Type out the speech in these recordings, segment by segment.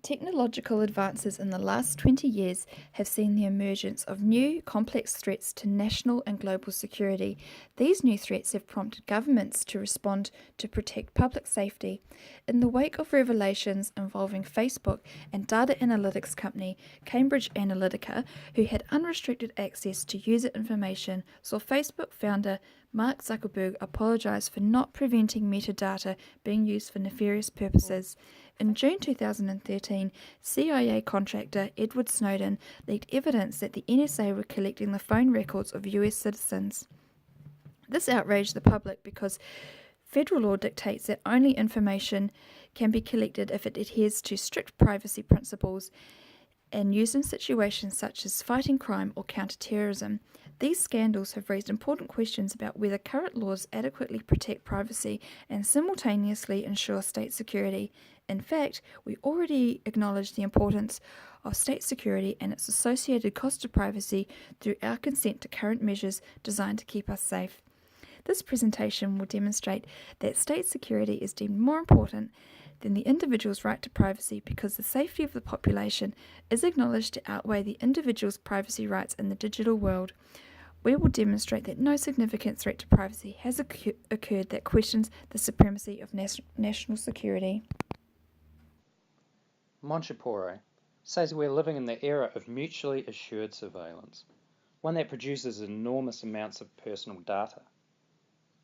Technological advances in the last 20 years have seen the emergence of new, complex threats to national and global security. These new threats have prompted governments to respond to protect public safety. In the wake of revelations involving Facebook and data analytics company Cambridge Analytica, who had unrestricted access to user information, saw Facebook founder Mark Zuckerberg apologise for not preventing metadata being used for nefarious purposes. In June 2013, CIA contractor Edward Snowden leaked evidence that the NSA were collecting the phone records of US citizens. This outraged the public because federal law dictates that only information can be collected if it adheres to strict privacy principles and used in situations such as fighting crime or counter-terrorism. These scandals have raised important questions about whether current laws adequately protect privacy and simultaneously ensure state security. In fact, we already acknowledge the importance of state security and its associated cost to privacy through our consent to current measures designed to keep us safe. This presentation will demonstrate that state security is deemed more important than the individual's right to privacy because the safety of the population is acknowledged to outweigh the individual's privacy rights in the digital world. We will demonstrate that no significant threat to privacy has occurred that questions the supremacy of national security. Monchipore says we're living in the era of mutually assured surveillance, one that produces enormous amounts of personal data.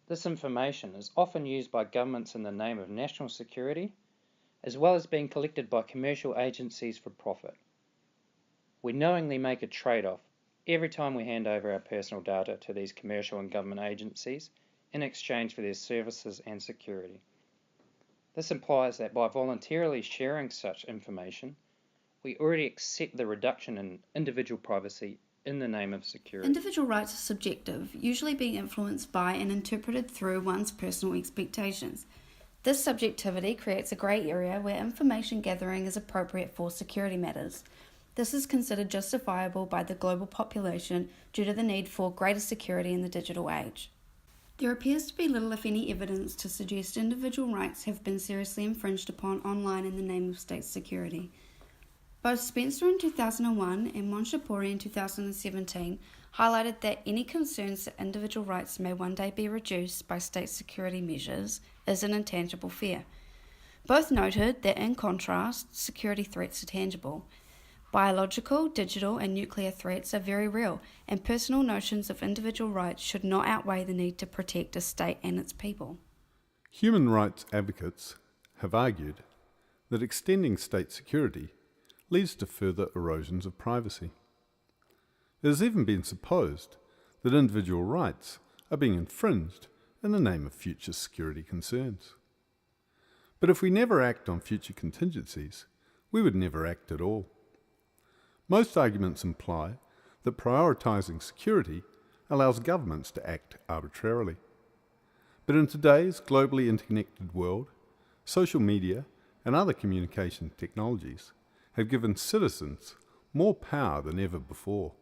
This information is often used by governments in the name of national security, as well as being collected by commercial agencies for profit. We knowingly make a trade-off every time we hand over our personal data to these commercial and government agencies in exchange for their services and security. This implies that by voluntarily sharing such information, we already accept the reduction in individual privacy in the name of security. Individual rights are subjective, usually being influenced by and interpreted through one's personal expectations. This subjectivity creates a grey area where information gathering is appropriate for security matters. This is considered justifiable by the global population due to the need for greater security in the digital age. There appears to be little, if any, evidence to suggest individual rights have been seriously infringed upon online in the name of state security. Both Spencer in 2001 and Monchipore in 2017 highlighted that any concerns that individual rights may one day be reduced by state security measures is an intangible fear. Both noted that, in contrast, security threats are tangible. Biological, digital, and nuclear threats are very real, and personal notions of individual rights should not outweigh the need to protect a state and its people. Human rights advocates have argued that extending state security leads to further erosions of privacy. It has even been supposed that individual rights are being infringed in the name of future security concerns. But if we never act on future contingencies, we would never act at all. Most arguments imply that prioritising security allows governments to act arbitrarily. But in today's globally interconnected world, social media and other communication technologies have given citizens more power than ever before.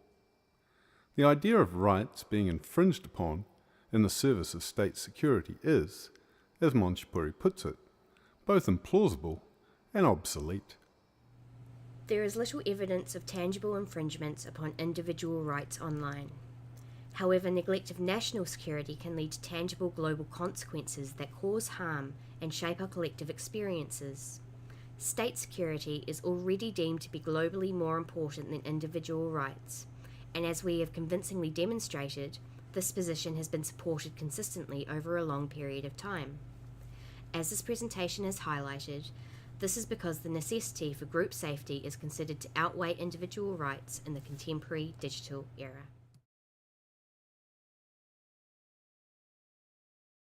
The idea of rights being infringed upon in the service of state security is, as Monchipore puts it, both implausible and obsolete. There is little evidence of tangible infringements upon individual rights online. However, neglect of national security can lead to tangible global consequences that cause harm and shape our collective experiences. State security is already deemed to be globally more important than individual rights, and as we have convincingly demonstrated, this position has been supported consistently over a long period of time. As this presentation has highlighted, this is because the necessity for group safety is considered to outweigh individual rights in the contemporary digital era.